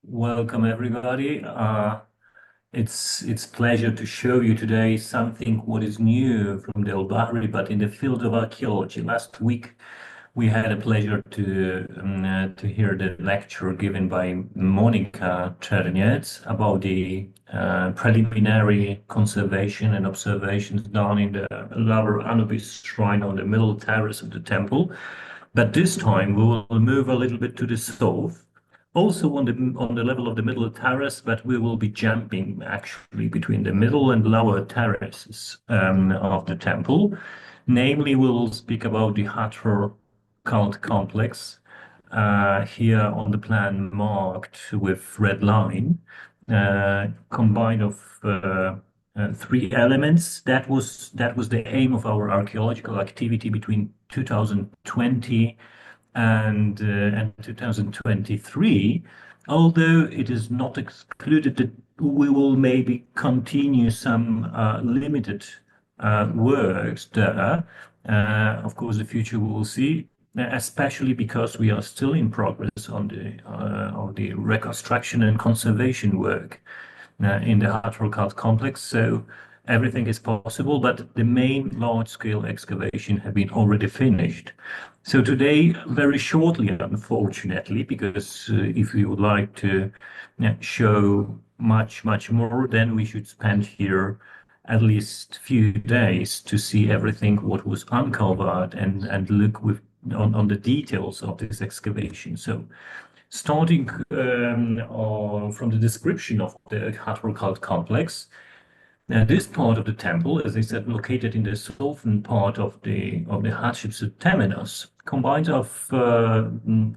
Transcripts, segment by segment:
Welcome everybody. It's pleasure to show you today something what is new from the el-Bahari, but in the field of archaeology. Last week we had a pleasure to hear the lecture given by Monica Czerniec about the preliminary conservation and observations done in the Lower Anubis shrine on the middle terrace of the temple. But this time we will move a little bit to the south, also on the level of the middle terrace, but we will be jumping actually between the middle and lower terraces of the temple. Namely, we will speak about the Hathor Cult Complex, here on the plan marked with red line, combined of three elements. That was the aim of our archaeological activity between 2020 and 2023, although it is not excluded that we will maybe continue some limited works there. Of course, the future we will see, especially because we are still in progress on the reconstruction and conservation work in the Hathor Cult Complex. So everything is possible, but the main large-scale excavation have been already finished. So today, very shortly, unfortunately, because if we would like to show much more, then we should spend here at least few days to see everything what was uncovered and look on the details of this excavation. So starting from the description of the Hathor Cult Complex. Now, this part of the temple, as I said, located in the southern part of the Hatshepsut temenos, combines of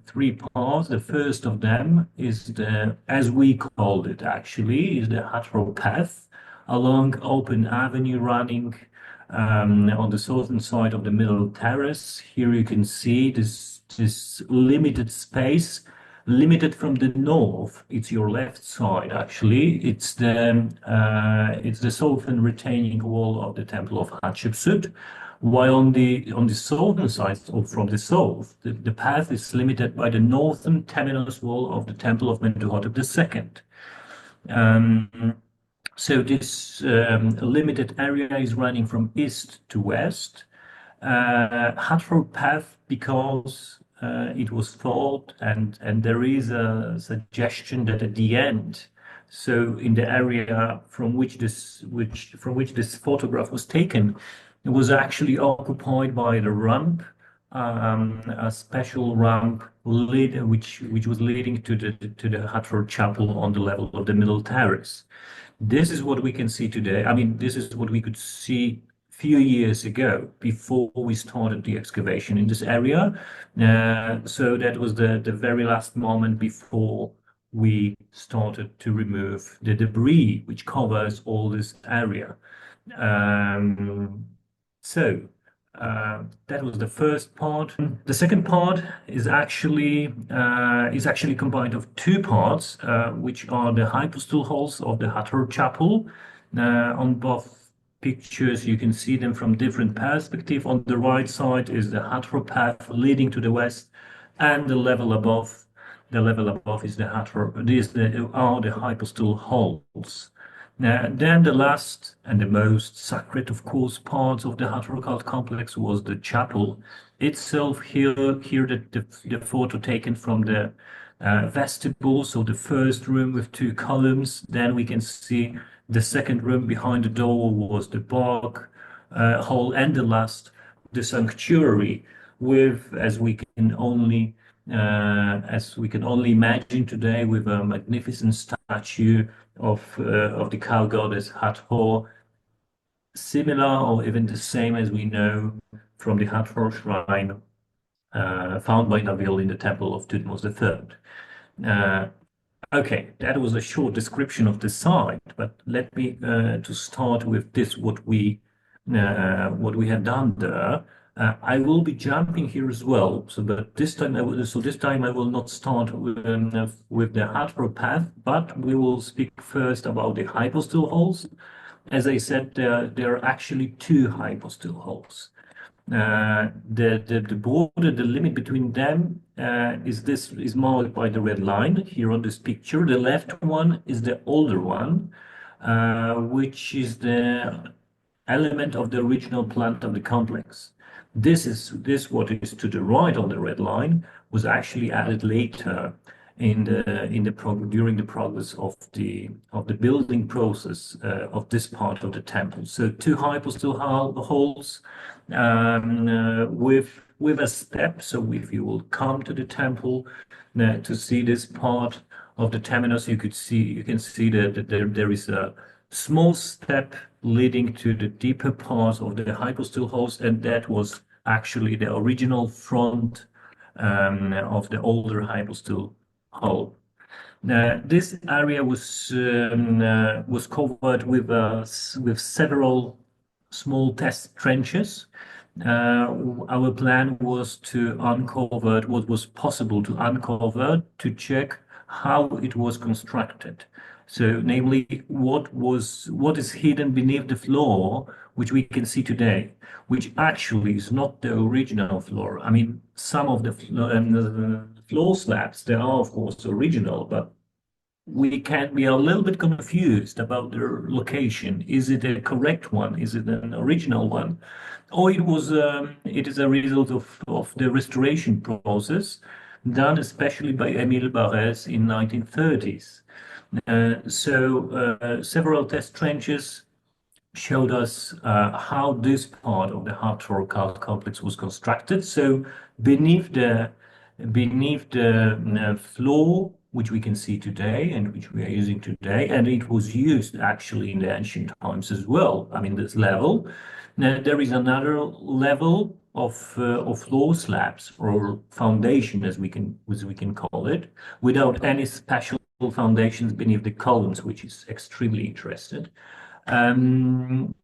three parts. The first of them is as we called it actually, is the Hathor Path, along open avenue running on the southern side of the middle terrace. Here you can see this limited space. Limited from the north, it's your left side actually. It's the southern retaining wall of the temple of Hatshepsut, while on the southern side, or from the south, the path is limited by the northern temenos wall of the temple of Mentuhotep II. So this limited area is running from east to west. Hathor Path because it was thought, and there is a suggestion that at the end, so in the area from which this photograph was taken, it was actually occupied by the ramp, a special ramp which was leading to the Hathor Chapel on the level of the middle terrace. This is what we can see today. I mean, this is what we could see few years ago before we started the excavation in this area. So that was the very last moment before we started to remove the debris which covers all this area. That was the first part. The second part is actually combined of two parts, which are the hypostyle halls of the Hathor Chapel. On both pictures, you can see them from different perspectives. On the right side is the Hathor Path leading to the west, and the level above is the Hathor. These are the hypostyle halls. Then the last and the most sacred, of course, parts of the Hathor Cult Complex was the chapel itself. Here the photo taken from the vestibule, so the first room with two columns. Then we can see the second room behind the door was the bark hall, and the last, the sanctuary, with, as we can only imagine today, with a magnificent statue of the cow goddess Hathor, similar or even the same as we know from the Hathor shrine found by Nabil in the temple of Thutmose III. Okay, that was a short description of the site, but let me to start with this what we had done there. I will be jumping here as well. So, but this time I will not start with the Hathor Path, but we will speak first about the hypostyle halls. As I said, there are actually two hypostyle halls. The border, the limit between them is marked by the red line here on this picture. The left one is the older one, which is the element of the original plant of the complex. This what is to the right on the red line was actually added later during the progress of the building process of this part of the temple. So two hypostyle halls with a step. So if you will come to the temple to see this part of the temenos, you can see that there is a small step leading to the deeper part of the hypostyle halls, and that was actually the original front of the older hypostyle hall. This area was covered with several small test trenches. Our plan was to uncover what was possible to uncover to check how it was constructed. So, namely, what is hidden beneath the floor, which we can see today, which actually is not the original floor. I mean, some of the floor slabs, they are of course original, but we are a little bit confused about their location. Is it a correct one? Is it an original one? Or it is a result of the restoration process done especially by Émile Barès in 1930s. Several test trenches showed us how this part of the Hathor Cult Complex was constructed. So beneath the floor, which we can see today and which we are using today, and it was used actually in the ancient times as well. I mean, this level. Now, there is another level of floor slabs or foundation, as we can call it, without any special foundations beneath the columns, which is extremely interesting. And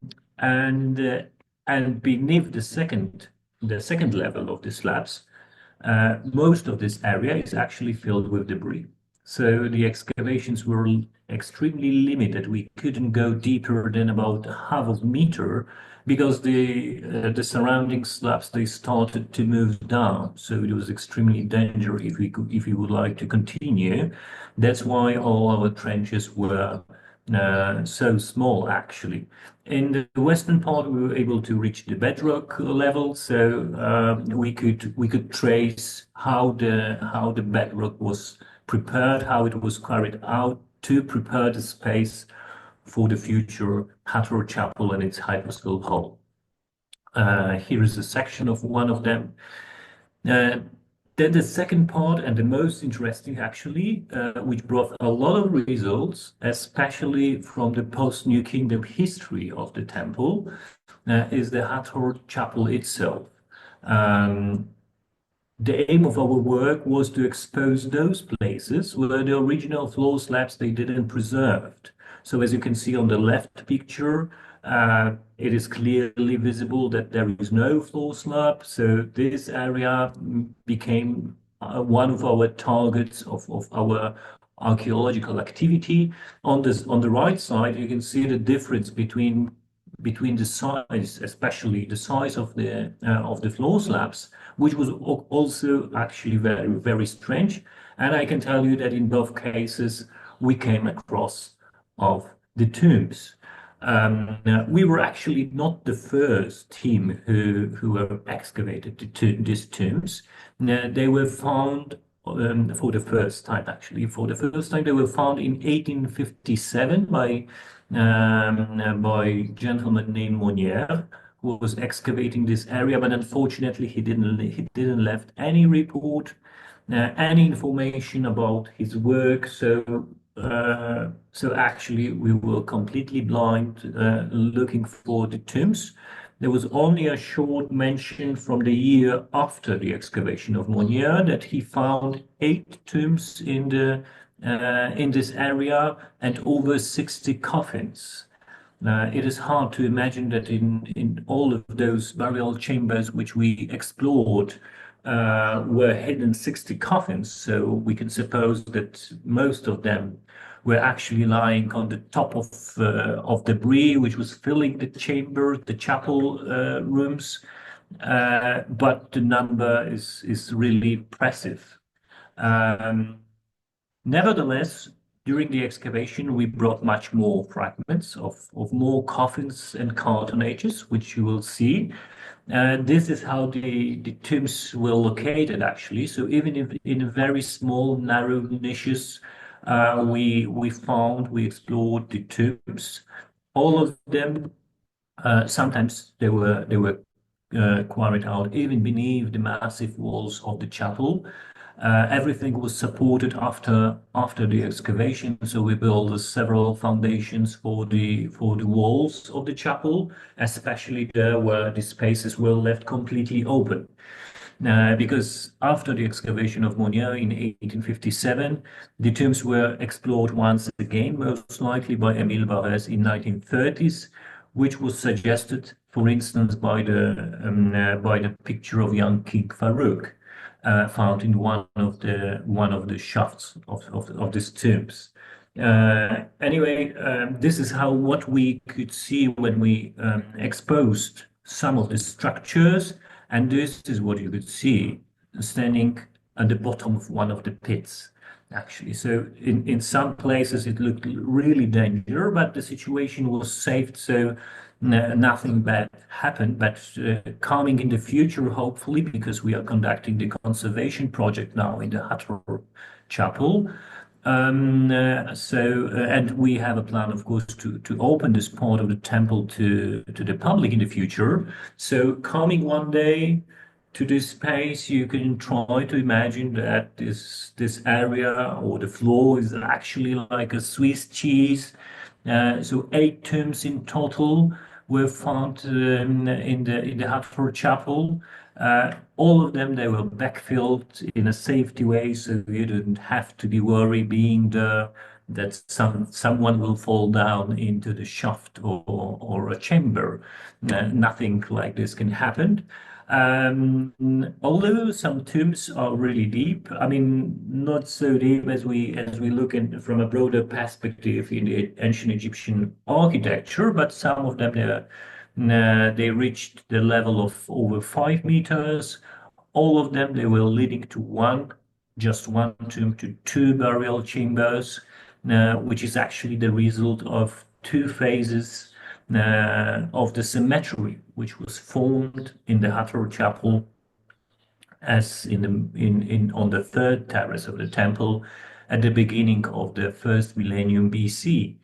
beneath the second level of the slabs, most of this area is actually filled with debris. So the excavations were extremely limited. We couldn't go deeper than about half of a meter because the surrounding slabs they started to move down. So it was extremely dangerous if we would like to continue. That's why all our trenches were so small actually. In the western part, we were able to reach the bedrock level, so we could trace how the bedrock was prepared, how it was carried out to prepare the space for the future Hathor Chapel and its hypostyle hall. Here is a section of one of them. Then the second part, and the most interesting actually, which brought a lot of results, especially from the post-New Kingdom history of the temple, is the Hathor Chapel itself. The aim of our work was to expose those places where the original floor slabs they didn't preserved. So as you can see on the left picture, it is clearly visible that there is no floor slab. So this area became one of our targets of our archaeological activity. On the right side, you can see the difference between the size, especially the size of the floor slabs, which was also actually very, very strange. And I can tell you that in both cases, we came across of the tombs. We were actually not the first team who have excavated these tombs. They were found for the first time, actually. For the first time, they were found in 1857 by a gentleman named Monnier, who was excavating this area, but unfortunately, he didn't left any report, any information about his work. So actually, we were completely blind looking for the tombs. There was only a short mention from the year after the excavation of Monnier that he found 8 tombs in this area and over 60 coffins. It is hard to imagine that in all of those burial chambers which we explored were hidden 60 coffins. So we can suppose that most of them were actually lying on the top of debris, which was filling the chamber, the chapel rooms. but the number is really impressive. Um, Nevertheless, during the excavation, we brought much more fragments of more coffins and cartonages, which you will see. This is how the tombs were located, actually. So even if in a very small, narrow niches, we explored the tombs. All of them, sometimes they were quarried out even beneath the massive walls of the chapel. Everything was supported after the excavation, so we built several foundations for the walls of the chapel, especially there where the spaces were left completely open. Because after the excavation of Monia in 1857, the tombs were explored once again, most likely by Emile Barès in 1930s, which was suggested, for instance, by the picture of young King Farouk, found in one of the shafts of these tombs. Anyway, this is how what we could see when we exposed some of the structures, and this is what you could see standing at the bottom of one of the pits, actually. So in some places it looked really dangerous, but the situation was saved, so nothing bad happened. But coming in the future, hopefully, because we are conducting the conservation project now in the Hathor Chapel. And we have a plan, of course, to open this part of the temple to the public in the future. So coming one day to this space, you can try to imagine that this area or the floor is actually like a Swiss cheese. So 8 tombs in total were found in the Hathor Chapel. All of them, they were backfilled in a safety way, so you didn't have to be worried being there that someone will fall down into the shaft or a chamber. Nothing like this can happen. Although some tombs are really deep, I mean, not so deep as we look in from a broader perspective in the ancient Egyptian architecture, but some of them they reached the level of over 5 meters. All of them they were leading to just one tomb to two burial chambers, which is actually the result of two phases of the cemetery, which was formed in the Hathor Chapel as in on the third terrace of the temple at the beginning of the first millennium BC.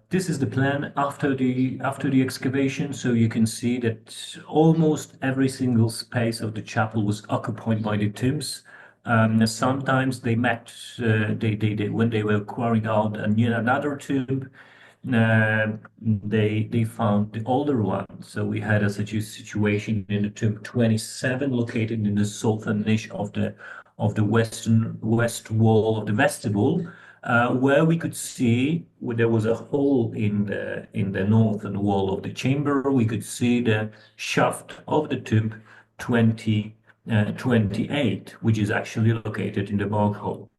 This is the plan after the excavation, so you can see that almost every single space of the chapel was occupied by the tombs. Sometimes they met they when they were quarrying out another tomb, they found the older one. So we had such a situation in the tomb 27, located in the southern niche of the west wall of the vestibule, where we could see where there was a hole in the northern wall of the chamber. We could see the shaft of the tomb 28, which is actually located in the bog hole.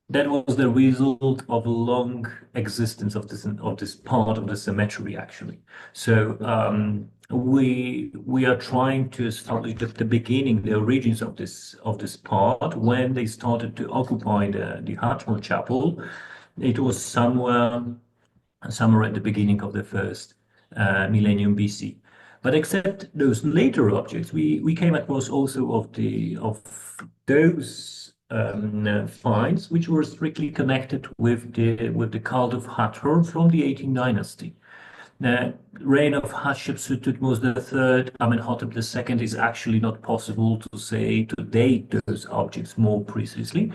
That was the result of a long existence of this part of the cemetery, actually. So we are trying to establish the beginning, the origins of this part when they started to occupy the Hathor Chapel. It was somewhere at the beginning of the first millennium BC. But except those later objects, we came across also of those finds which were strictly connected with the cult of Hathor from the 18th dynasty. The reign of Hatshepsut Thutmose III, Amenhotep II, is actually not possible to say to date those objects more precisely.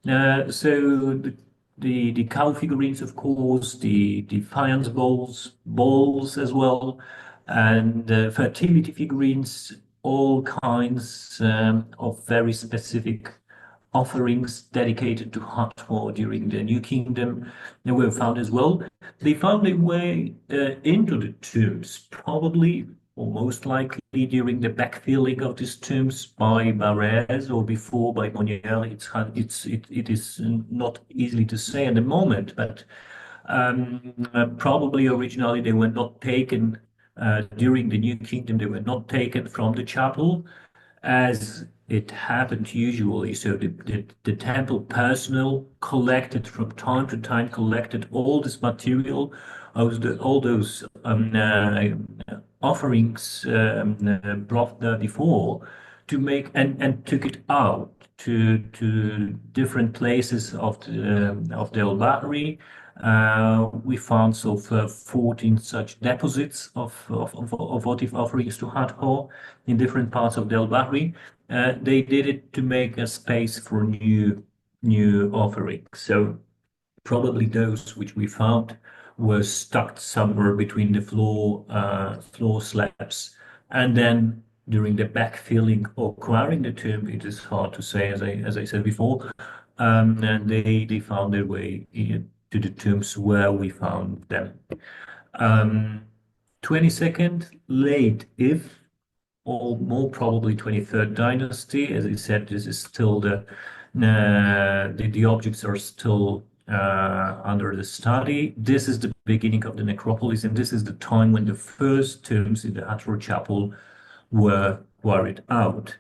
So the cow figurines, of course, the faience bowls as well, and fertility figurines, all kinds of very specific offerings dedicated to Hathor during the New Kingdom. They were found as well. They found their way into the tombs, probably or most likely during the backfilling of these tombs by Barès or before by Monnier. It is not easily to say at the moment, but Probably originally they were not taken during the New Kingdom. They were not taken from the chapel, as it happened usually. So the temple personnel collected from time to time, collected all this material, all those offerings brought there before, to make and took it out to different places of the el-Bahari. We found so far 14 such deposits of votive offerings to Hathor in different parts of Del Bahri. They did it to make a space for new offerings. So probably those which we found were stuck somewhere between the floor slabs, and then during the backfilling or acquiring the tomb, it is hard to say, as I said before. And they found their way to the tombs where we found them. Um, 22nd, late if, or more probably 23rd dynasty. As I said, this is still the objects are still under the study. This is the beginning of the necropolis, and this is the time when the first tombs in the Hathor Chapel were quarried out.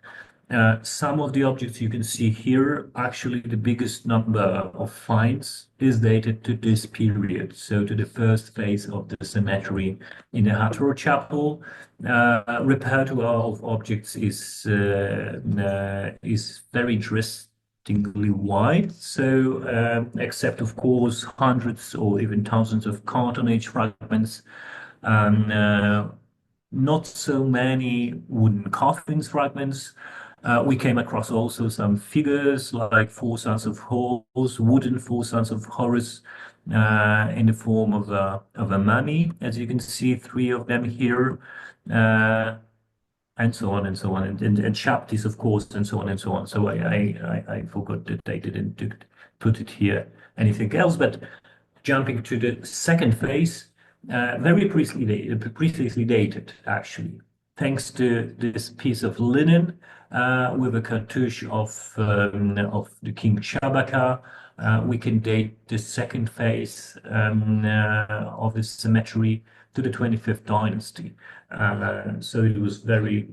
Some of the objects you can see here, actually the biggest number of finds is dated to this period, so to the first phase of the cemetery in the Hathor Chapel. Repertoire of objects is very interestingly wide. So, except of course hundreds or even thousands of carton age fragments, um, uh, not so many wooden coffins fragments. We came across also some figures like four sons of Horus, wooden four sons of Horus, in the form of a mummy, as you can see, three of them here, uh, and so on and so on, and chapters, of course, and so on and so on. So I forgot that they didn't put it here. Anything else? But jumping to the second phase, very precisely dated, actually, thanks to this piece of linen with a cartouche of the King Shabaka. We can date the second phase of the cemetery to the 25th dynasty. So it was very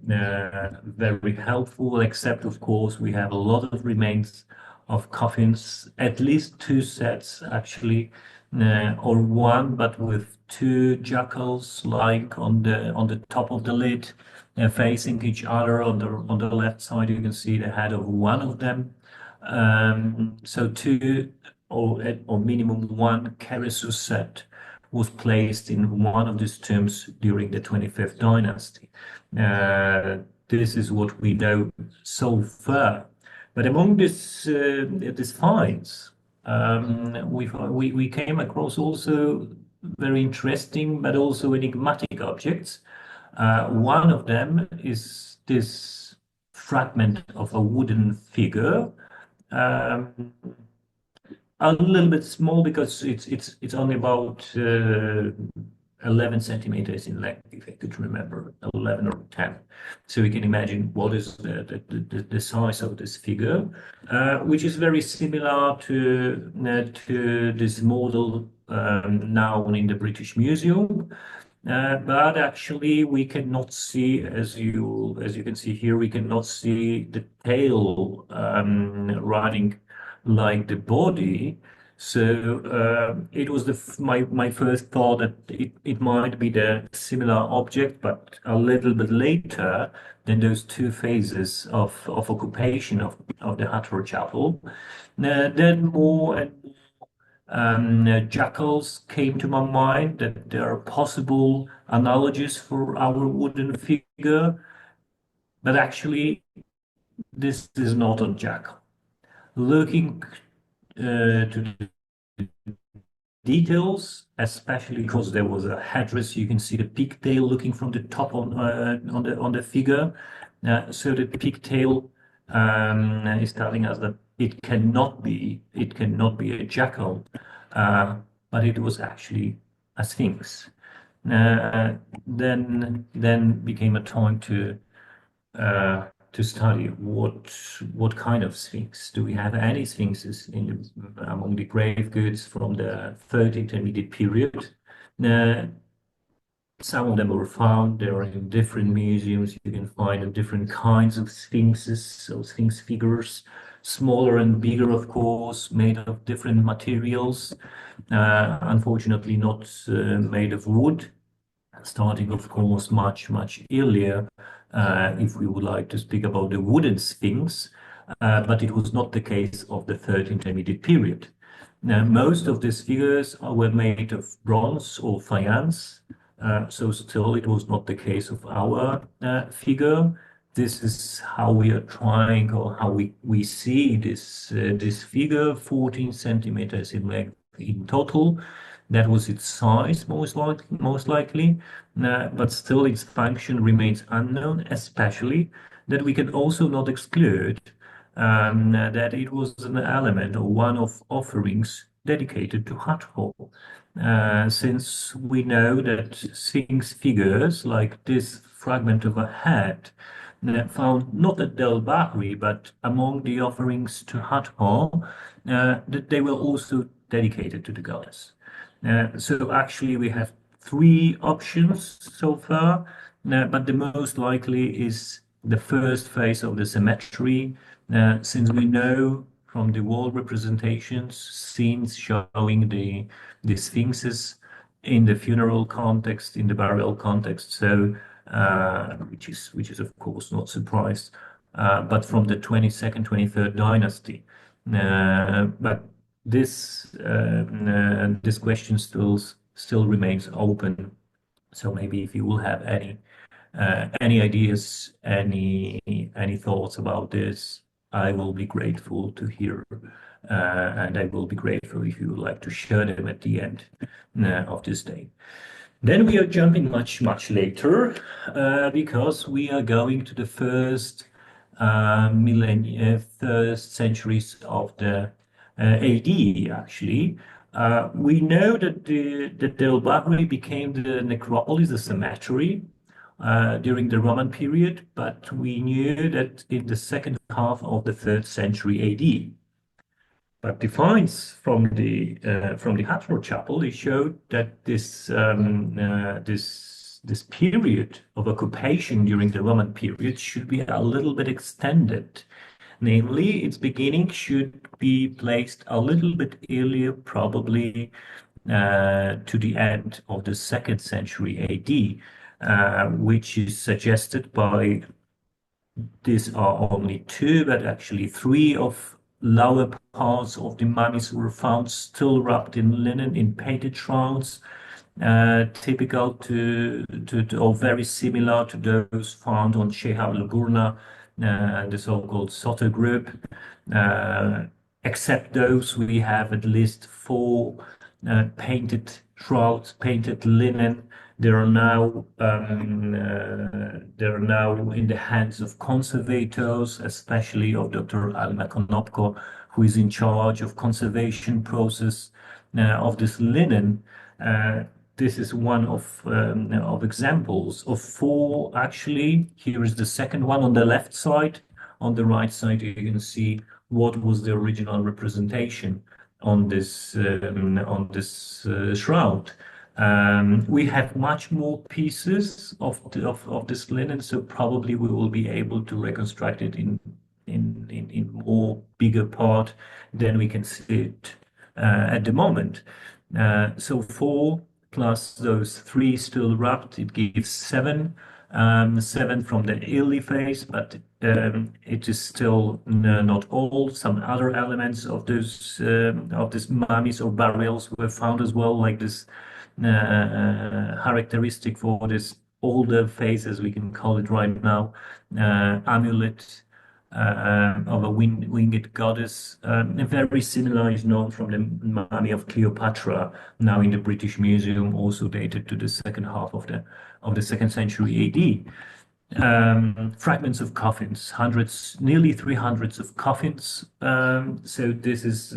helpful, except, of course, we have a lot of remains of coffins, at least two sets, actually, or one, but with two jackals lying on the top of the lid, facing each other. On the left side, you can see the head of one of them. So two or minimum one carissus set was placed in one of these tombs during the 25th dynasty. This is what we know so far. But among these finds, we came across also very interesting but also enigmatic objects. One of them is this fragment of a wooden figure, um, a little bit small because it's only about 11 centimeters in length, if I could remember, 11 or 10. So you can imagine what is the size of this figure, which is very similar to this model now in the British Museum. But actually, we cannot see, as you can see here, we cannot see the tail running like the body. So it was my first thought that it might be the similar object, but a little bit later than those two phases of occupation of the Hathor Chapel. Then more and jackals came to my mind, that there are possible analogies for our wooden figure, but actually this is not a jackal. Looking to the details, especially because there was a headdress. You can see the pigtail looking from the top on the figure. So the pigtail is telling us that it cannot be a jackal, but it was actually a sphinx. Then became a time to to study what kind of sphinx. Do we have any sphinxes among the grave goods from the third intermediate period? Uh, some of them were found. They are in different museums. You can find different kinds of sphinxes, so sphinx figures, smaller and bigger, of course, made of different materials. Unfortunately, not made of wood. Starting, of course, much earlier, if we would like to speak about the wooden sphinx, but it was not the case of the third intermediate period. Now, most of these figures were made of bronze or faience, so still it was not the case of our figure. This is how we are trying, or how we see this figure, 14 centimeters in length in total. That was its size, most likely, but still its function remains unknown, especially that we can also not exclude that it was an element or one of offerings dedicated to Hathor. Since we know that Sphinx figures like this fragment of a head found not at el-Bahari but among the offerings to Hathor, that they were also dedicated to the goddess. So actually we have three options so far, but the most likely is the first phase of the cemetery, since we know from the wall representations, scenes showing the sphinxes in the funeral context, in the burial context, so which is of course not surprised, but from the 22nd, 23rd dynasty. But this question still remains open. So maybe if you will have any ideas, any thoughts about this, I will be grateful to hear, and I will be grateful if you would like to share them at the end of this day. Then we are jumping much later, because we are going to the first first centuries of the AD, actually. We know that the el-Bahari became the necropolis, the cemetery, during the Roman period, but we knew that in the second half of the third century AD. But the finds from the Hathor Chapel, they showed that this period of occupation during the Roman period should be a little bit extended. Namely, its beginning should be placed a little bit earlier, probably to the end of the second century AD, which is suggested by, these are only two, but actually three of lower parts of the mummies were found still wrapped in linen in painted shrouds, typical or very similar to those found on Shehab al-Burna, the so-called Soter group. Except those, we have at least four painted shrouds, painted linen. They are now in the hands of conservators, especially of Dr. Al-Makonopko, who is in charge of conservation process of this linen. This is one of examples of four. Actually, here is the second one on the left side. On the right side, you can see what was the original representation on this shroud. We have much more pieces of this linen, so probably we will be able to reconstruct it in more bigger part than we can see it at the moment. So four plus those three still wrapped, it gives seven. Seven from the early phase, but it is still not all. Some other elements of these mummies or burials were found as well, like this characteristic for this older phase, as we can call it right now, amulet of a winged goddess. Very similar is known from the mummy of Cleopatra, now in the British Museum, also dated to the second half of the second century AD. Fragments of coffins, nearly 300 of coffins. So this is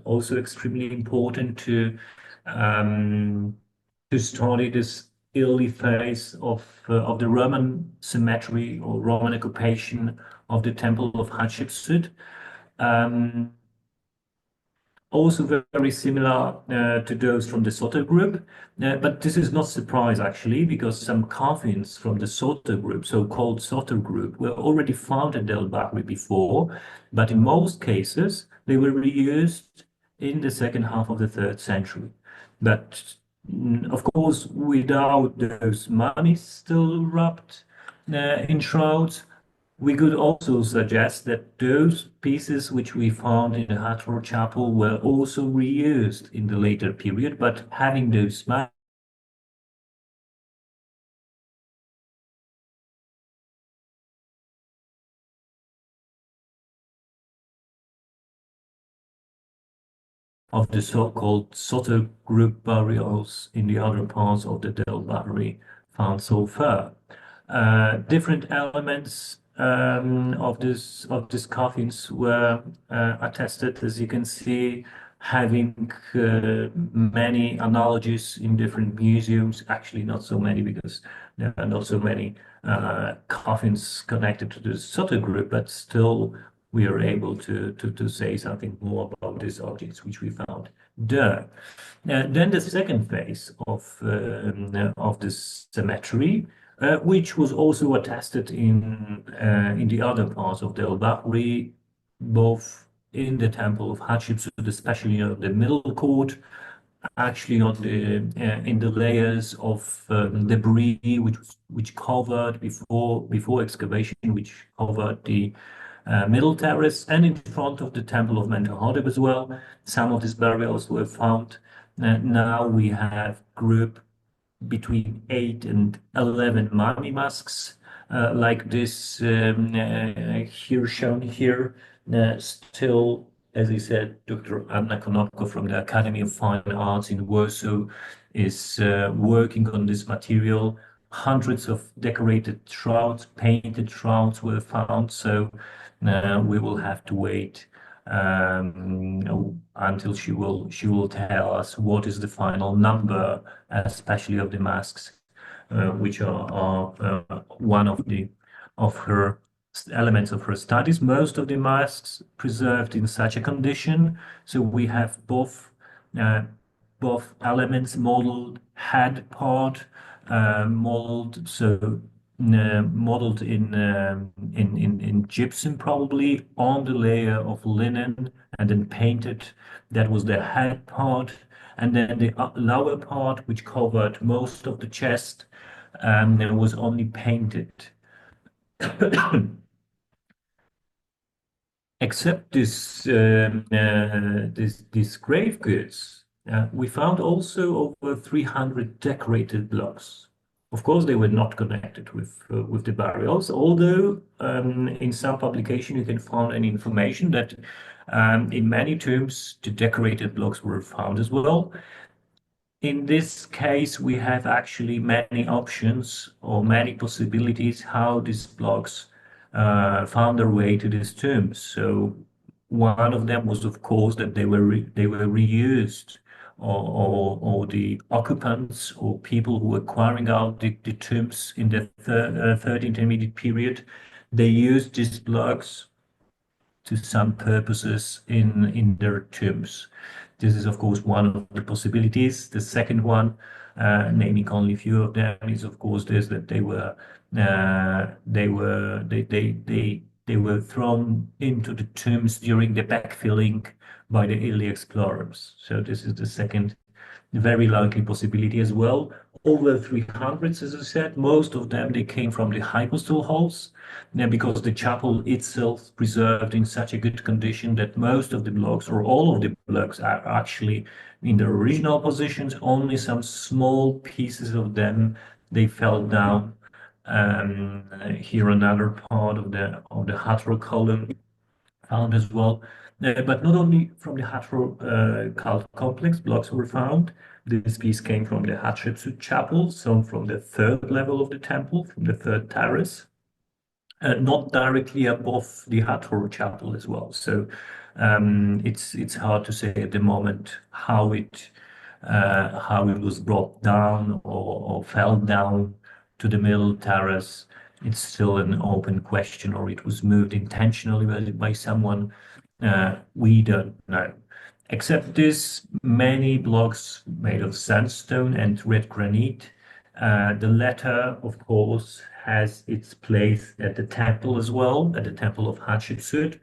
also extremely important to study early phase of the Roman cemetery or Roman occupation of the temple of Hatshepsut. Um, Also very similar to those from the Soter group. But this is not surprise actually, because some coffins from the Soter group, so-called Soter group, were already found at el-Bahari before, but in most cases they were reused in the second half of the third century. But of course, without those mummies still wrapped in shrouds, we could also suggest that those pieces which we found in the Hathor Chapel were also reused in the later period, but having those of the so-called Soto group burials in the other parts of the el-Bahari found so far. Different elements of this coffins were attested, as you can see, having many analogies in different museums. Actually, not so many because there are not so many coffins connected to the Soto group, but still we are able to say something more about these objects which we found there. Then the second phase of this cemetery, which was also attested in the other parts of the el-Bahri, both in the temple of Hatshepsut, especially on the middle court, actually on the in the layers of debris which covered before excavation, which covered the middle terrace and in front of the temple of Mentuhotep as well. Some of these burials were found. Now we have group between 8 and 11 mummy masks, like this here shown here. Still, as I said, Dr. Anna Konopko from the Academy of Fine Arts in Warsaw is working on this material. Hundreds of decorated shrouds, painted shrouds were found, so we will have to wait until she will tell us what is the final number, especially of the masks, which are one of her elements of her studies. Most of the masks preserved in such a condition, so we have uh, both elements modeled, head part modeled, so modeled in gypsum probably on the layer of linen and then painted. That was the head part, and then the lower part, which covered most of the chest, was only painted. Except these grave goods, we found also over 300 decorated blocks. Of course, they were not connected with the burials, although in some publication you can find any information that in many tombs the decorated blocks were found as well. In this case, we have actually many options or many possibilities how these blocks found their way to these tombs. So one of them was, of course, that they were reused, or the occupants or people who were carrying out the tombs in the third intermediate period, they used these blocks to some purposes in their tombs. This is, of course, one of the possibilities. The second one, naming only a few of them, is of course this, that they were thrown into the tombs during the backfilling by the early explorers. So this is the second very likely possibility as well. Over 300, as I said, most of them they came from the hypostyle halls, because the chapel itself preserved in such a good condition that most of the blocks or all of the blocks are actually in their original positions. Only some small pieces of them they fell down. Here another part of the Hathor column found as well. But not only from the Hathor Cult Complex blocks were found. This piece came from the Hatshepsut Chapel, some from the third level of the temple, from the third terrace, not directly above the Hathor Chapel as well. So it's hard to say at the moment how it how it was brought down or fell down to the middle terrace. It's still an open question, or it was moved intentionally by someone. We don't know. Except this, many blocks made of sandstone and red granite. The latter, of course, has its place at the temple as well, at the temple of Hatshepsut.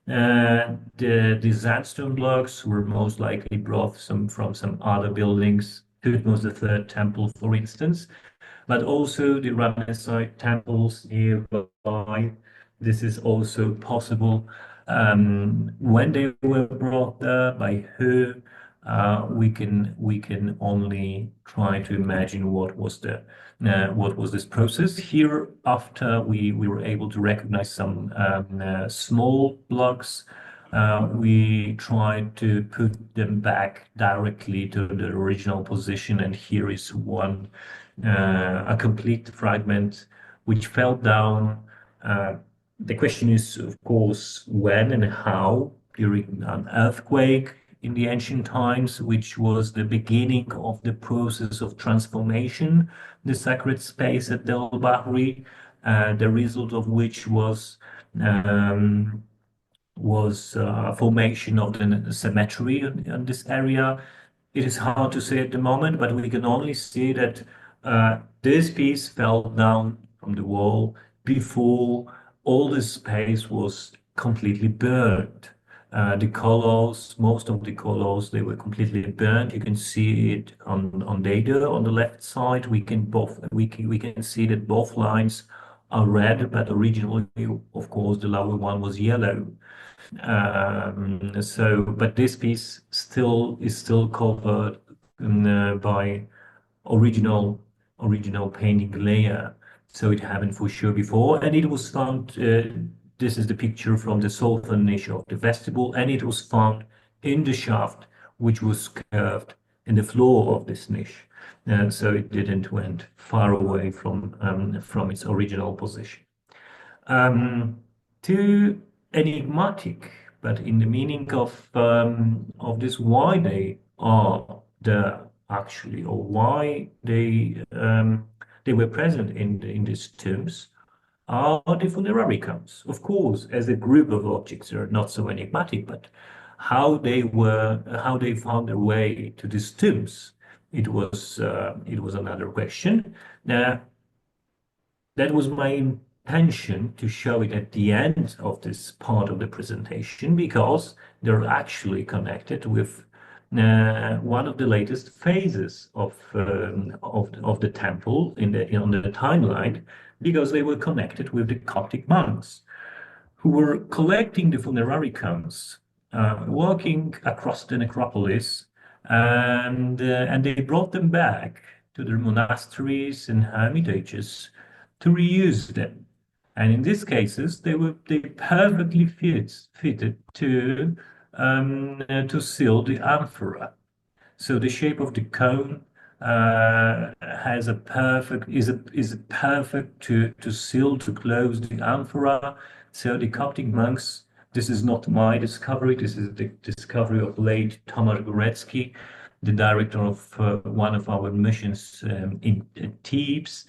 The sandstone blocks were most likely brought from some other buildings. Thutmose the third temple, for instance, but also the Ramesside temples nearby. This is also possible. When they were brought there, by who, we can only try to imagine what was this process. Here, after we were able to recognize some small blocks, we tried to put them back directly to the original position, and here is one, a complete fragment which fell down. The question is, of course, when and how during an earthquake in the ancient times, which was the beginning of the process of transformation, the sacred space at el-Bahari, the result of which um, was formation of the cemetery in this area. It is hard to say at the moment, but we can only see that this piece fell down from the wall before all the space was completely burned. The colors, most of the colors, they were completely burned. You can see it on data on the left side. We can see that both lines are red, but originally, of course, the lower one was yellow. But this piece is still covered by original painting layer, so it happened for sure before, and it was found. This is the picture from the southern niche of the vestibule, and it was found in the shaft, which was curved in the floor of this niche, so it didn't went far away from its original position. Too enigmatic, but in the meaning of this, why they are there actually, or why they were present in these tombs, are the funerary counts. Of course, as a group of objects, they're not so enigmatic, but how they found their way to these tombs, it was another question. Now, that was my intention to show it at the end of this part of the presentation, because they're actually connected with one of the latest phases of the temple on the timeline, because they were connected with the Coptic monks who were collecting the funerary counts, walking across the necropolis, and they brought them back to their monasteries and hermitages to reuse them. And in these cases, they perfectly fitted to seal the amphora. So the shape of the cone has a perfect is perfect to seal, to close the amphora. So the Coptic monks. This is not my discovery. This is the discovery of late Tomasz Górecki, the director of one of our missions in Thebes,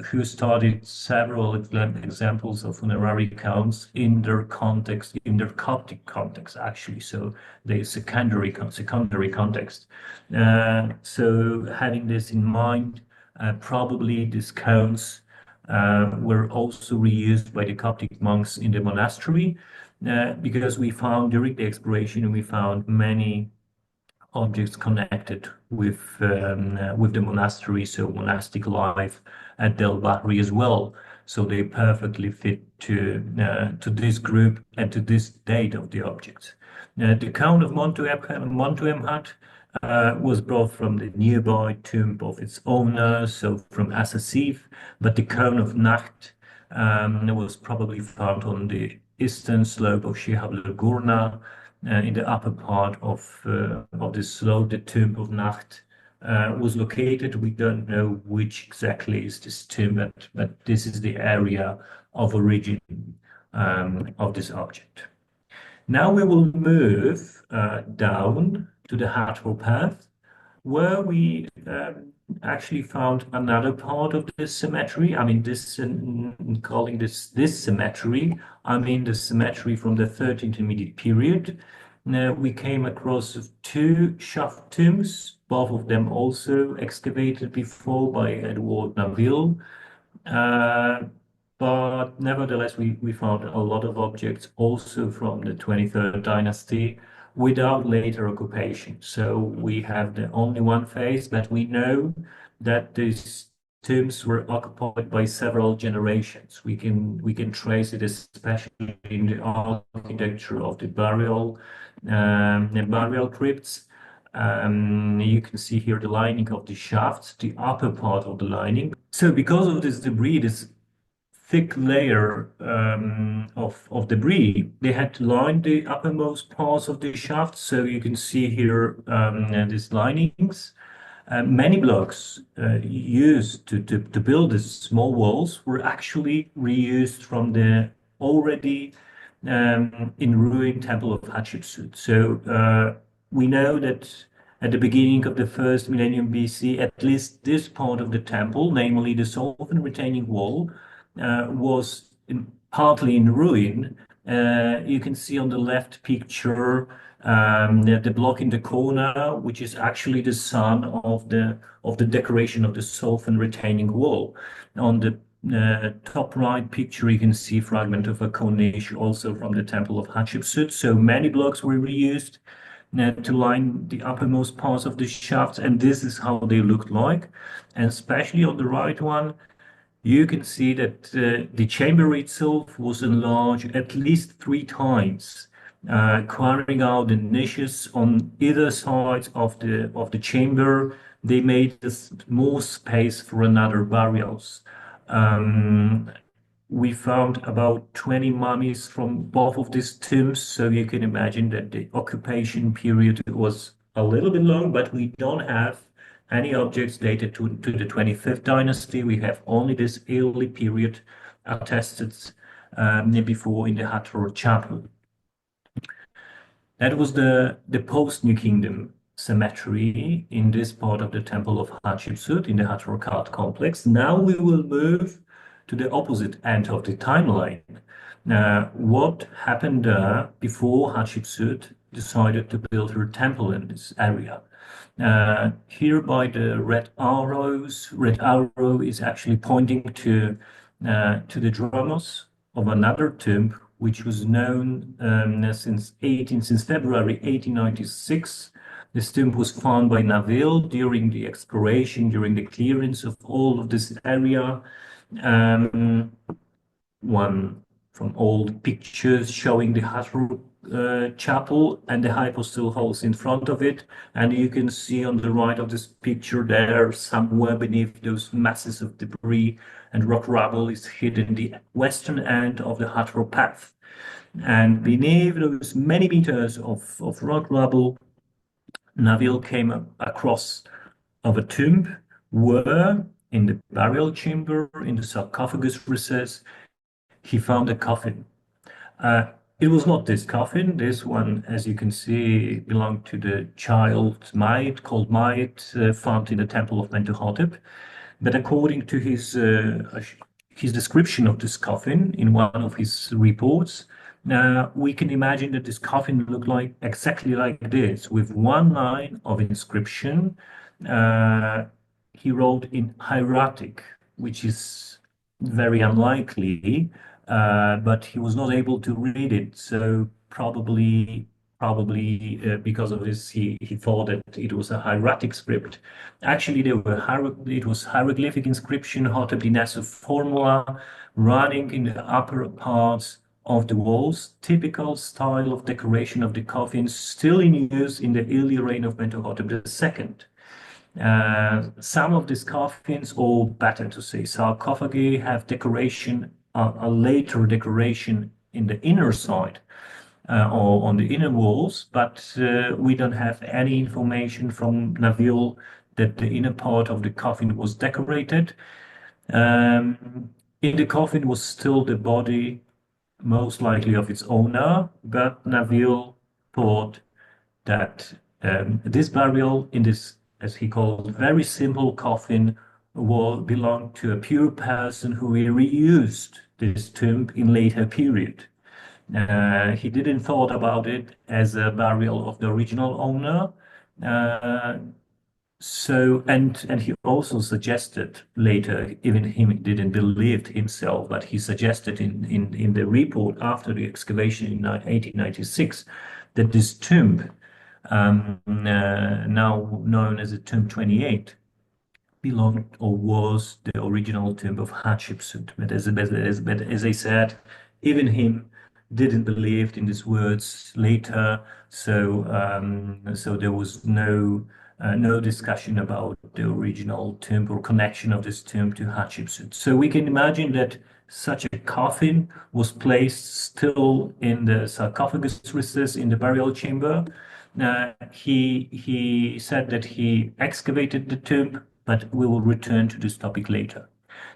who studied several examples of funerary counts in their context, in their Coptic context, actually. So the secondary context. So having this in mind, probably these counts were also reused by the Coptic monks in the monastery, because we found during the exploration, we found many objects connected with the monastery, so monastic life at el-Bahari as well. So they perfectly fit to this group and to this date of the objects. The Count of Montuemhat was brought from the nearby tomb of its owner, so from Asasif, but the Cone of Nacht was probably found on the eastern slope of Shihab al-Gurna, in the upper part of this slope. The tomb of Nacht was located. We don't know which exactly is this tomb, but this is the area of origin of this object. Now we will move down to the Hathor Path, where we actually found another part of this cemetery. I mean, calling this cemetery, I mean the cemetery from the third intermediate period. Now we came across two shaft tombs, both of them also excavated before by Edward Naville. Uh, but nevertheless, we found a lot of objects also from the 23rd dynasty without later occupation. So we have the only one phase, but we know that these tombs were occupied by several generations. We can trace it especially in the architecture of the burial crypts. You can see here the lining of the shafts, the upper part of the lining. So because of this debris, this thick layer of debris, they had to line the uppermost parts of the shaft. So you can see here these linings. Many blocks used to build these small walls were actually reused from the already in ruin temple of Hatshepsut. So we know that at the beginning of the first millennium BC, at least this part of the temple, namely the Solven retaining wall, was partly in ruin. You can see on the left picture the block in the corner, which is actually the son of the decoration of the Solven retaining wall. On the top right picture, you can see fragment of a cornice also from the temple of Hatshepsut. So many blocks were reused to line the uppermost parts of the shafts, and this is how they looked like. And especially on the right one, you can see that the chamber itself was enlarged at least 3 times, carving out the niches on either side of the chamber. They made this more space for another burials. Um, we found about 20 mummies from both of these tombs, so you can imagine that the occupation period was a little bit long, but we don't have any objects dated to the 25th dynasty. We have only this early period attested before in the Hathor Chapel. That was the post-New Kingdom cemetery in this part of the Temple of Hatshepsut in the Hathor Cult Complex. Now we will move to the opposite end of the timeline. What happened there before Hatshepsut decided to build her temple in this area? Here by the red arrow is actually pointing to the dromos of another tomb, which was known since February 1896. This tomb was found by Naville during the exploration, during the clearance of all of this area. One from old pictures showing the Hathor Chapel and the hypostyle halls in front of it. And you can see on the right of this picture there, somewhere beneath those masses of debris and rock rubble, is hidden the western end of the Hathor Path. And beneath those many meters of rock rubble, Naville came across of a tomb where in the burial chamber, in the sarcophagus recess, he found a coffin. It was not this coffin. This one, as you can see, belonged to the child Maid, called Maid, found in the temple of Mentuhotep. But according to his description of this coffin in one of his reports, we can imagine that this coffin looked like exactly like this, with one line of inscription. He wrote in hieratic, which is very unlikely, but he was not able to read it. So probably because of this, he thought that it was a hieratic script. Actually, it was hieroglyphic inscription, Hotep Dinesu formula, running in the upper parts of the walls, typical style of decoration of the coffins, still in use in the early reign of Mentuhotep II. Some of these coffins, or better to say sarcophagi, have decoration, a later decoration in the inner side or on the inner walls, but we don't have any information from Naville that the inner part of the coffin was decorated. In the coffin was still the body, most likely of its owner, but Naville thought that This burial in this, as he called, very simple coffin belonged to a pure person who reused this tomb in later period. He didn't thought about it as a burial of the original owner. Uh, and he also suggested later, even him didn't believe himself, but he suggested in the report after the excavation in 1896 that this tomb, now known as the tomb 28, belonged or was the original tomb of Hatshepsut. But as I said, even him didn't believe in these words later, so there was no discussion about the original tomb or connection of this tomb to Hatshepsut. So we can imagine that such a coffin was placed still in the sarcophagus recess in the burial chamber. He said that he excavated the tomb, but we will return to this topic later.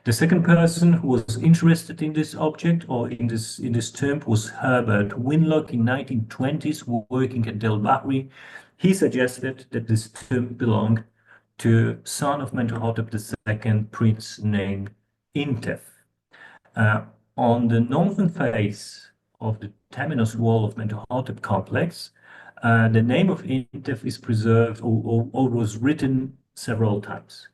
The second person who was interested in this object or in this tomb was Herbert Winlock in 1920s, working at el-Bahari. He suggested that this tomb belonged to son of Mentuhotep II, prince named Intef. Uh, on the northern face of the Temenos wall of Mentuhotep complex, the name of Intef is preserved or was written several times.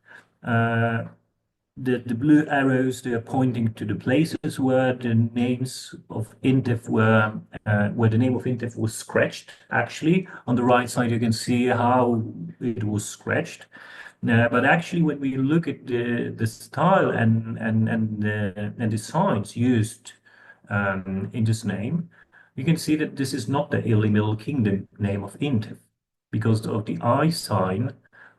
The blue arrows, they are pointing to the places where the names of Intef where the name of Intef was scratched. Actually, on the right side, you can see how it was scratched. But actually, when we look at the style and the signs used in this name, you can see that this is not the Middle Kingdom name of Intef because of the I sign,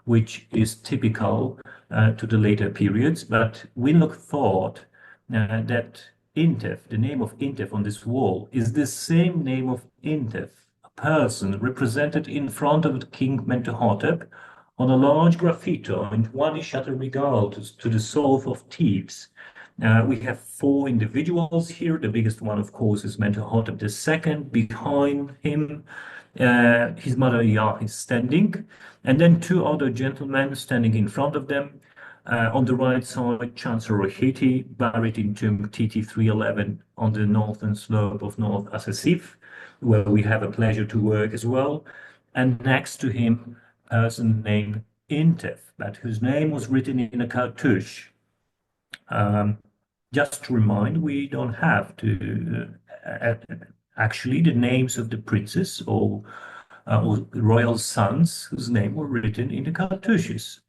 which is typical to the later periods. But Winlock thought that Intef, the name of Intef on this wall, is the same name of Intef, a person represented in front of King Mentuhotep on a large graffiti in Wadi Shatter Regal to the south of Thebes. We have four individuals here. The biggest one, of course, is Mentuhotep II. Behind him, his mother Yah is standing, and then two other gentlemen standing in front of them. On the right side, Chancellor Haiti, buried in tomb TT 311 on the northern slope of North Assasif, where we have a pleasure to work as well. And next to him, a person named Intef, but whose name was written in a cartouche. Just to remind, we don't have to actually the names of the princes or royal sons whose name were written in the cartouches.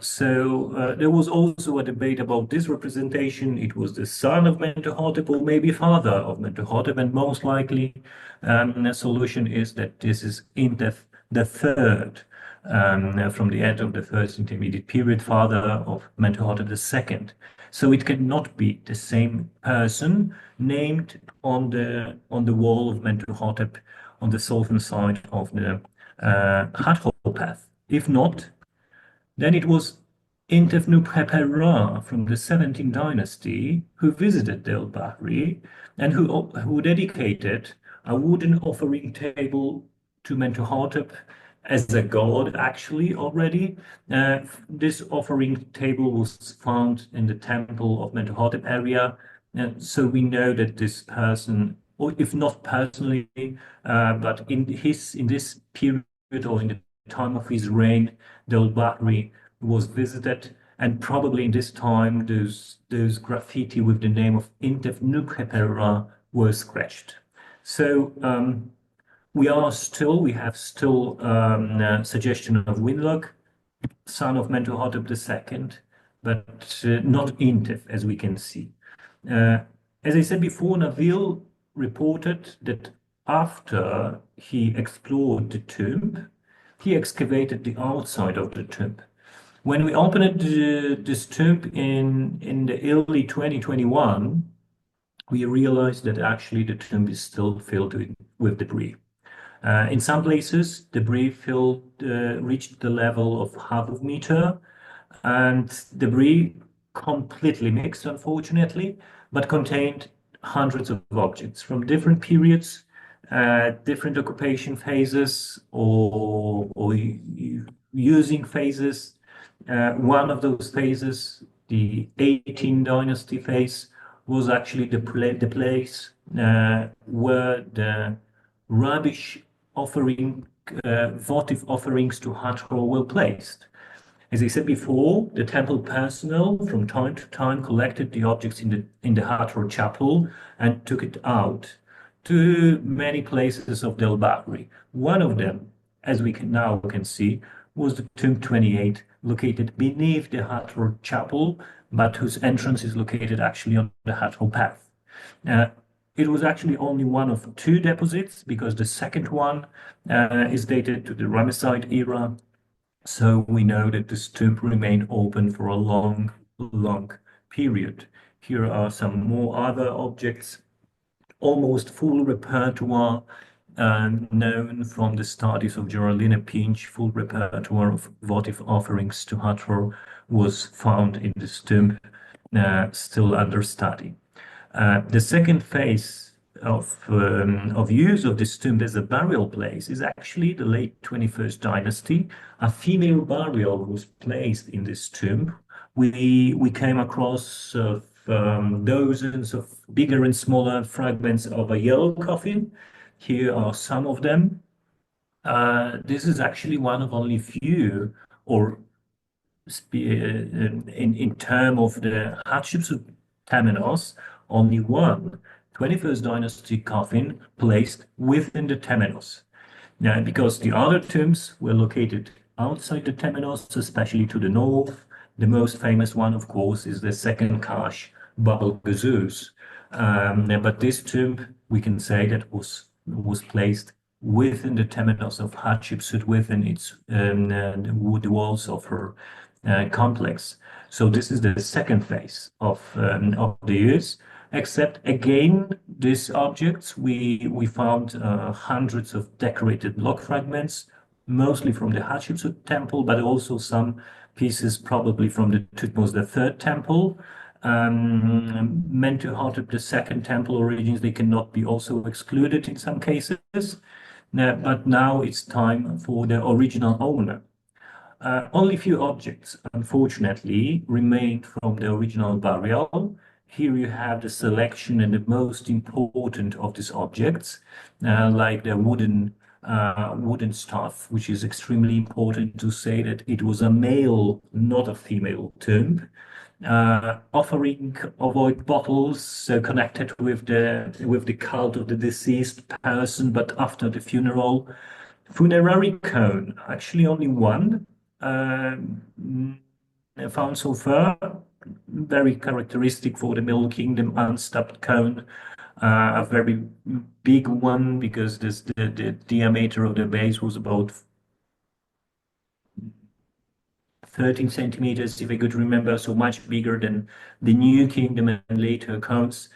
So there was also a debate about this representation. It was the son of Mentuhotep or maybe father of Mentuhotep, and most likely the solution is that this is Intef the third, from the end of the first intermediate period, father of Mentuhotep II. So it cannot be the same person named on the wall of Mentuhotep on the southern side of the Hathor Path. If not, then it was Intef-nu-Prepera from the 17th dynasty who visited el-Bahari and who dedicated a wooden offering table to Mentuhotep as a god, actually, already. This offering table was found in the temple of Mentuhotep area. So we know that this person, or if not personally, but in this period or in the time of his reign, el-Bahari was visited, and probably in this time those graffiti with the name of Intef-nu-Prepera were scratched. So we have still suggestion of Winlock, son of Mentuhotep II, but not Intef, as we can see. As I said before, Naville reported that after he explored the tomb, he excavated the outside of the tomb. When we opened this tomb in the early 2021, we realized that actually the tomb is still filled with debris. In some places, debris reached the level of half a meter, and debris completely mixed, unfortunately, but contained hundreds of objects from different periods, different occupation phases or using phases. One of those phases, the 18 dynasty phase, was actually the place where the rubbish offering, votive offerings to Hathor were placed. As I said before, the temple personnel from time to time collected the objects in the Hathor Chapel and took it out to many places of the el-Bahari. One of them, as we can see, was the tomb 28, located beneath the Hathor Chapel, but whose entrance is located actually on the Hathor Path. Uh, it was actually only one of two deposits because the second one is dated to the Ramesside era, so we know that this tomb remained open for a long, long period. Here are some more other objects, almost full repertoire known from the studies of Geraldine Pinch. Full repertoire of votive offerings to Hathor was found in this tomb, still under study. The second phase of use of this tomb as a burial place is actually the late 21st dynasty. A female burial was placed in this tomb. We came across dozens of bigger and smaller fragments of a yellow coffin. Here are some of them. This is actually one of only few, or in term of the Hatshepsut temenos, only one 21st dynasty coffin placed within the temenos. Now, because the other tombs were located outside the temenos, especially to the north. The most famous one, of course, is the second Kash, Babel Gazuz. But this tomb, we can say that was placed within the temenos of Hatshepsut, within its the wood walls of her complex. So this is the second phase of the use. Except again, these objects, we found hundreds of decorated block fragments, mostly from the Hatshepsut temple, but also some pieces probably from the Thutmose III temple. Mentuhotep II temple origins, they cannot be also excluded in some cases. But now it's time for the original owner. Only few objects, unfortunately, remained from the original burial. Here you have the selection and the most important of these objects, like the wooden stuff, which is extremely important to say that it was a male, not a female tomb. Offering of oil bottles connected with the cult of the deceased person, but after the funeral. Funerary cone, actually only one found so far, very characteristic for the Middle Kingdom, unstopped cone, a very big one because the diameter of the base was about 13 centimeters, if I could remember, so much bigger than the New Kingdom and later cones.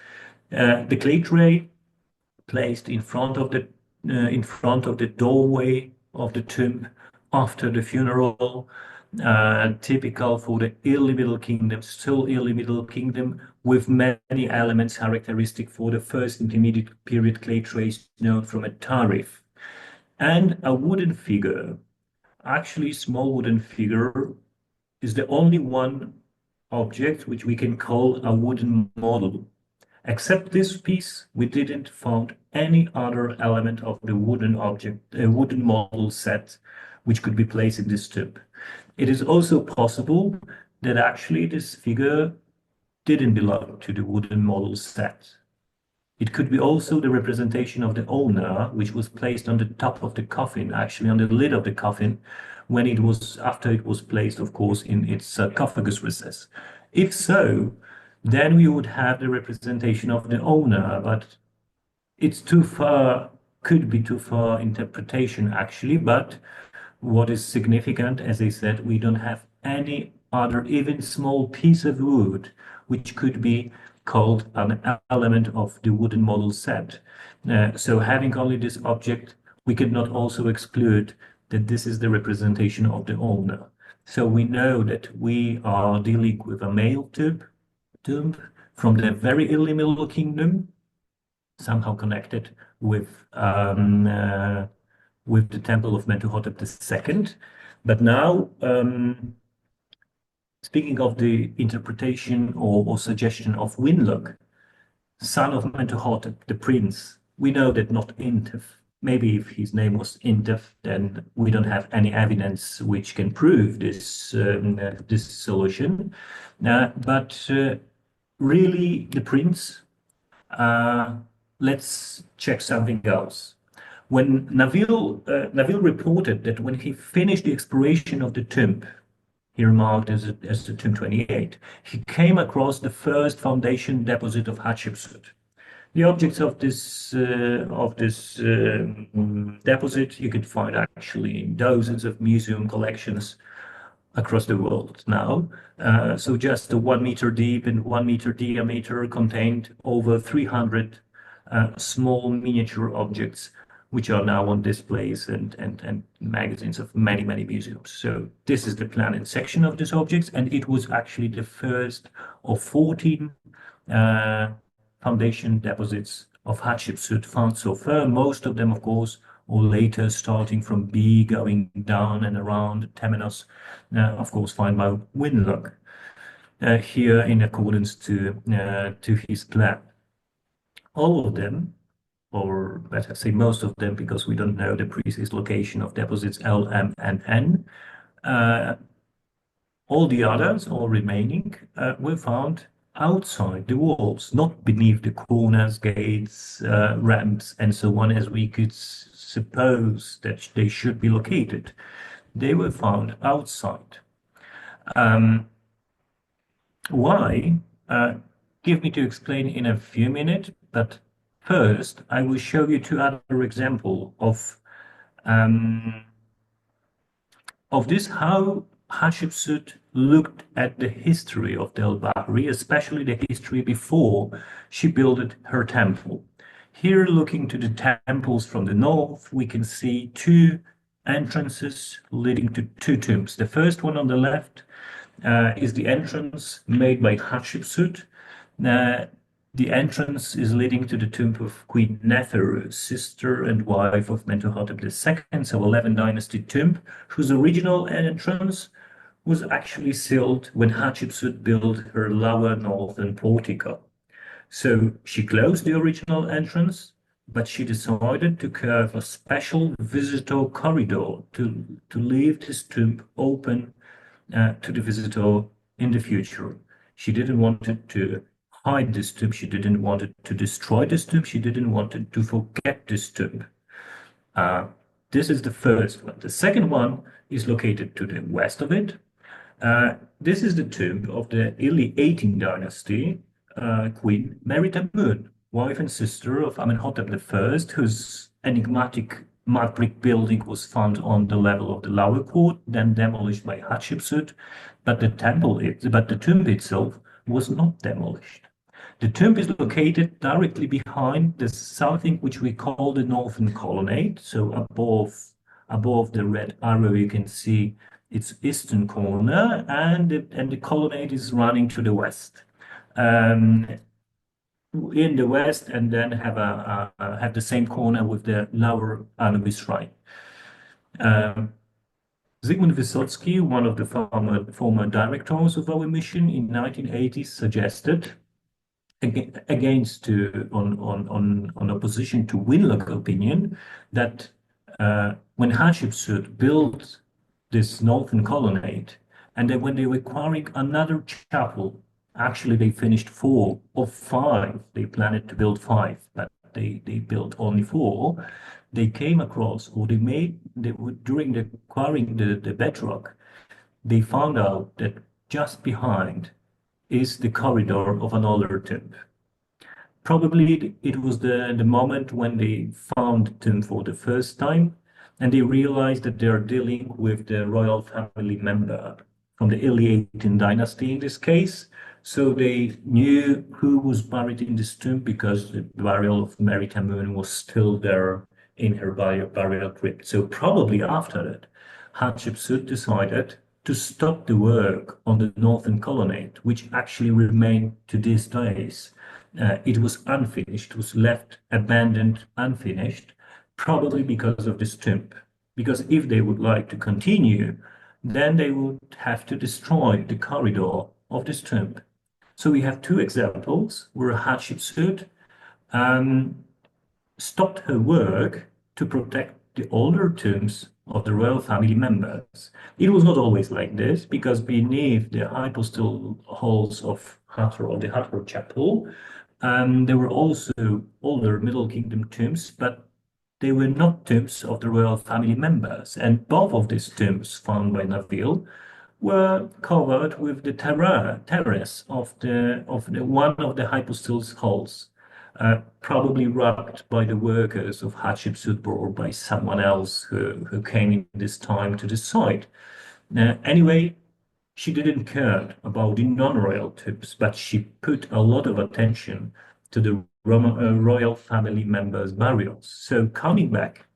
The clay tray placed in front of the doorway of the tomb after the funeral, typical for the early Middle Kingdom, still early Middle Kingdom, with many elements characteristic for the first intermediate period clay trays known from a tarif. And a wooden figure, actually small wooden figure, is the only one object which we can call a wooden model. Except this piece, we didn't find any other element of the wooden object, wooden model set, which could be placed in this tomb. It is also possible that actually this figure didn't belong to the wooden model set. It could be also the representation of the owner, which was placed on the top of the coffin, actually on the lid of the coffin, when it was, after it was placed, of course, in its sarcophagus recess. If so, then we would have the representation of the owner, but it's too far, could be too far interpretation actually, but what is significant, as I said, we don't have any other even small piece of wood which could be called an element of the wooden model set. So having only this object, we could not also exclude that this is the representation of the owner. So we know that we are dealing with a male tomb from the very early Middle Kingdom, somehow connected with the temple of Mentuhotep II. But now, speaking of the interpretation or suggestion of Winlock, son of Mentuhotep, the prince, we know that not Intef. Maybe if his name was Intef, then we don't have any evidence which can prove this solution. But really, the prince. Let's check something else. When Naville reported that when he finished the exploration of the tomb, here marked as the tomb 28, he came across the first foundation deposit of Hatshepsut. The objects of this deposit you can find actually in dozens of museum collections across the world now. So just a 1 meter deep and 1 meter diameter contained over 300 small miniature objects, which are now on displays and magazines of many, many museums. So this is the planned section of these objects, and it was actually the first of 14 foundation deposits of Hatshepsut found so far. Most of them, of course, or later starting from B, going down and around Temenos, of course, found by Winlock, here in accordance to his plan. All of them, or better say most of them, because we don't know the precise location of deposits L, M, and N. All the others, all remaining, were found outside the walls, not beneath the corners, gates, ramps, and so on, as we could suppose that they should be located. They were found outside. Why? Give me to explain in a few minutes, but first I will show you two other examples of this, how Hatshepsut looked at the history of the el-Bahari, especially the history before she built her temple. Here, looking to the temples from the north, we can see two entrances leading to two tombs. The first one on the left is the entrance made by Hatshepsut. The entrance is leading to the tomb of Queen Nefer, sister and wife of Mentuhotep II, so 11th dynasty tomb, whose original entrance was actually sealed when Hatshepsut built her lower northern portico. So she closed the original entrance, but she decided to carve a special visitor corridor to leave this tomb open to the visitor in the future. She didn't want to hide this tomb. She didn't want to destroy this tomb. She didn't want to forget this tomb. This is the first one. The second one is located to the west of it. This is the tomb of the early 18th dynasty Queen Meritamun, wife and sister of Amenhotep I, whose enigmatic mud brick building was found on the level of the lower court, then demolished by Hatshepsut, but the tomb itself was not demolished. The tomb is located directly behind the something which we call the northern colonnade. So above the red arrow, you can see its eastern corner, and the colonnade is running to the west. In the west, and then have the same corner with the lower Anubis shrine. Zygmunt Wysotsky, one of the former directors of our mission in 1980s, suggested, on opposition to Winlock opinion, that when Hatshepsut built this northern colonnade, and then when they were acquiring another chapel, actually they finished 4 of 5. They planned to build 5, but they built only 4. They came across, or during the acquiring the bedrock, they found out that just behind is the corridor of another tomb. Probably it was the moment when they found the tomb for the first time, and they realized that they are dealing with the royal family member from the early 18th dynasty in this case. So they knew who was buried in this tomb because the burial of Meritamun was still there in her burial crypt. So probably after that, Hatshepsut decided to stop the work on the northern colonnade, which actually remained to these days. It was unfinished, it was left abandoned, unfinished, probably because of this tomb. Because if they would like to continue, then they would have to destroy the corridor of this tomb. So we have two examples where Hatshepsut stopped her work to protect the older tombs of the royal family members. It was not always like this, because beneath the hypostyle halls of Hathor, or the Hathor Chapel, there were also older Middle Kingdom tombs, but they were not tombs of the royal family members. And both of these tombs found by Naville were covered with the terrace of the one of the hypostyle halls, probably rubbed by the workers of Hatshepsut or by someone else who came in this time to the site. Anyway, she didn't care about the non-royal tombs, but she put a lot of attention to the royal family members' burials. So coming back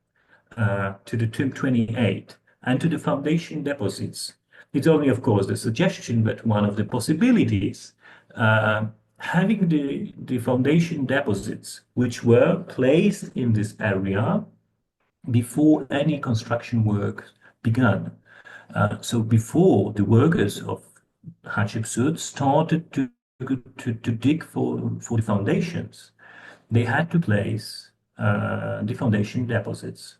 to the tomb 28 and to the foundation deposits, it's only, of course, the suggestion, but one of the possibilities. Having the foundation deposits, which were placed in this area before any construction work began. So before the workers of Hatshepsut started to dig for the foundations, they had to place the foundation deposits.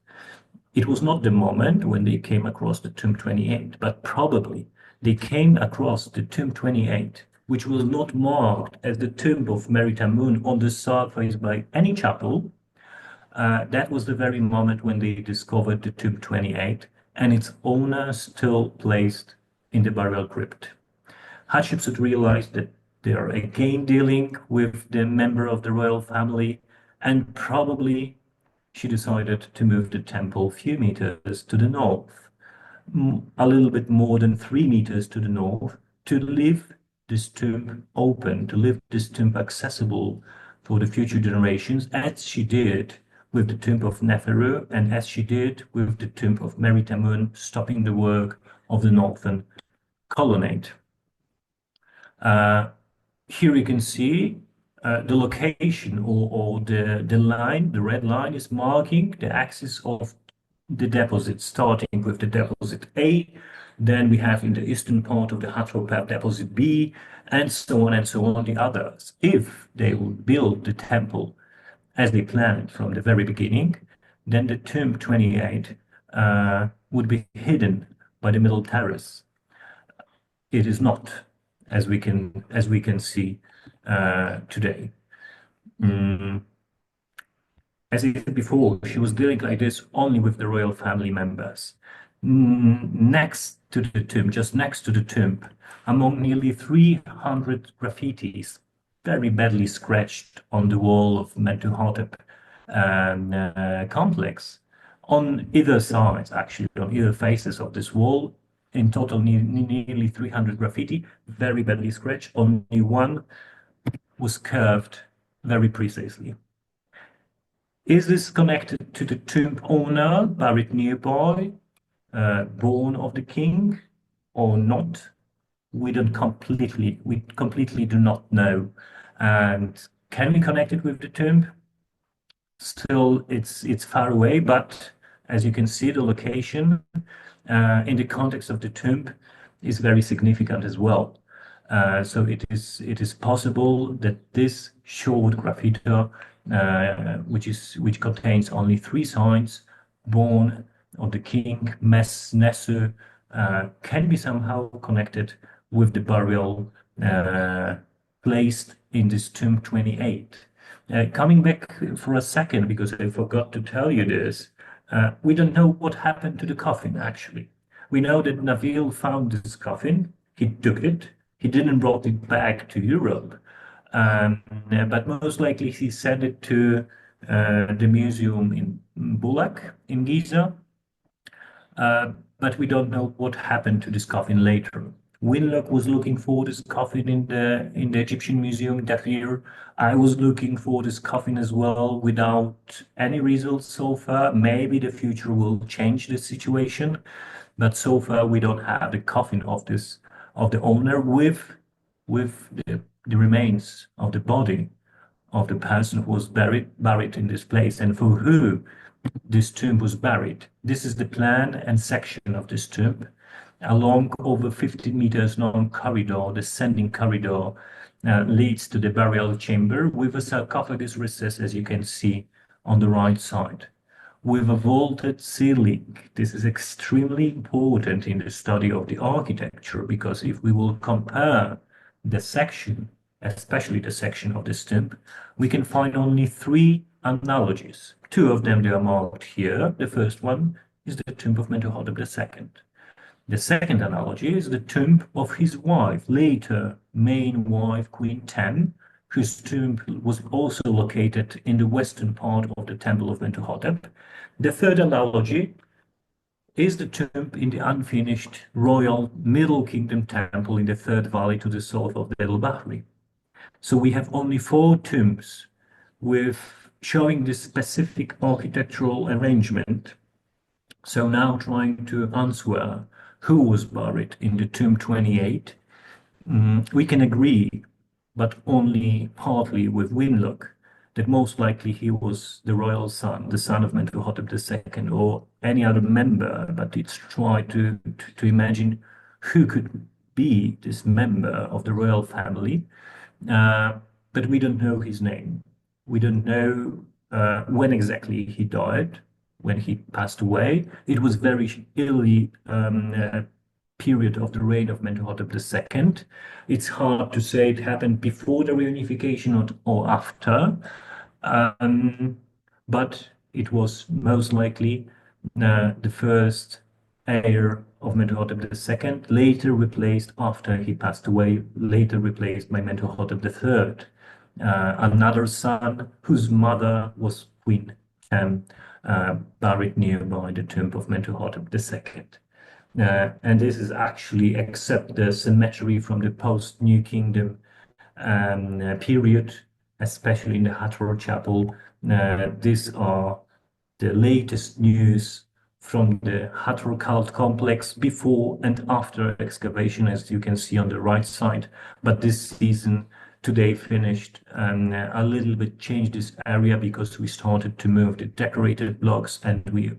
It was not the moment when they came across the tomb 28, but probably they came across the tomb 28, which was not marked as the tomb of Meritamun on the surface by any chapel. That was the very moment when they discovered the tomb 28 and its owner still placed in the burial crypt. Hatshepsut realized that they are again dealing with the member of the royal family, and probably she decided to move the temple a few meters to the north, a little bit more than 3 meters to the north, to leave this tomb open, to leave this tomb accessible for the future generations, as she did with the tomb of Neferu and as she did with the tomb of Meritamun, stopping the work of the northern colonnade. Here you can see the location, or the line, the red line is marking the axis of the deposit, starting with the deposit A. Then we have in the eastern part of the Hathor Path deposit B, and so on the others. If they would build the temple as they planned from the very beginning, then the tomb 28 would be hidden by the middle terrace. It is not, as we can see today. As I said before, she was dealing like this only with the royal family members. Next to the tomb, just next to the tomb, among nearly 300 graffitis, very badly scratched on the wall of Mentuhotep complex, on either sides, actually, on either faces of this wall, in total nearly 300 graffiti, very badly scratched. Only one was curved very precisely. Is this connected to the tomb owner buried nearby, born of the king, or not? We completely do not know. And can we connect it with the tomb? Still, it's far away, but as you can see, the location in the context of the tomb is very significant as well. So it is possible that this short graffito, which contains only 3 signs, born of the king, Mes Nesu, can be somehow connected with the burial placed in this tomb 28. Coming back for a second, because I forgot to tell you this, we don't know what happened to the coffin, actually. We know that Naville found this coffin, he took it, he didn't brought it back to Europe, but most likely he sent it to the museum in Bulak in Giza, but we don't know what happened to this coffin later. Winlock was looking for this coffin in the Egyptian museum that year. I was looking for this coffin as well, without any results so far. Maybe the future will change the situation, but so far we don't have the coffin of the owner with the remains of the body of the person who was buried in this place and for who this tomb was buried. This is the plan and section of this tomb. Along over 15 meters long corridor, descending corridor, leads to the burial chamber with a sarcophagus recess, as you can see on the right side, with a vaulted ceiling. This is extremely important in the study of the architecture, because if we will compare the section, especially the section of this tomb, we can find only three analogies. Two of them, they are marked here. The first one is the tomb of Mentuhotep II. The second analogy is the tomb of his wife, later main wife, Queen Ten, whose tomb was also located in the western part of the Temple of Mentuhotep. The third analogy is the tomb in the unfinished royal Middle Kingdom temple in the Third Valley to the south of the el-Bahari. So we have only four tombs with showing this specific architectural arrangement. So now trying to answer who was buried in the tomb 28, we can agree, but only partly with Winlock, that most likely he was the royal son, the son of Mentuhotep II, or any other member. But it's try to imagine who could be this member of the royal family. But we don't know his name. We don't know when exactly he died, when he passed away. It was very early period of the reign of Mentuhotep II. It's hard to say it happened before the reunification or after, but it was most likely the first heir of Mentuhotep II, later replaced after he passed away, later replaced by Mentuhotep III, another son whose mother was Queen Cam, buried nearby the tomb of Mentuhotep II. And this is actually, except the cemetery from the post-New Kingdom period, especially in the Hathor Chapel, these are the latest news from the Hathor Cult Complex before and after excavation, as you can see on the right side. But this season, today finished, a little bit changed this area because we started to move the decorated blocks and we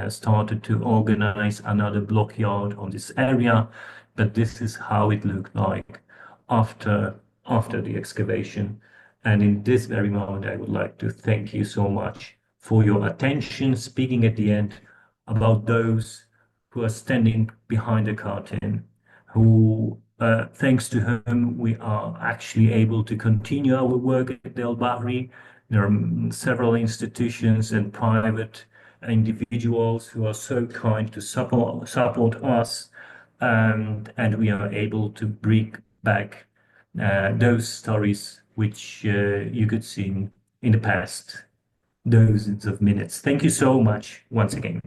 started to organize another block yard on this area. But this is how it looked like after the excavation. And in this very moment, I would like to thank you so much for your attention, speaking at the end about those who are standing behind the curtain, who, thanks to whom we are actually able to continue our work at the el-Bahari. There are several institutions and private individuals who are so kind to support us, and we are able to bring back those stories which you could see in the past dozens of minutes. Thank you so much once again.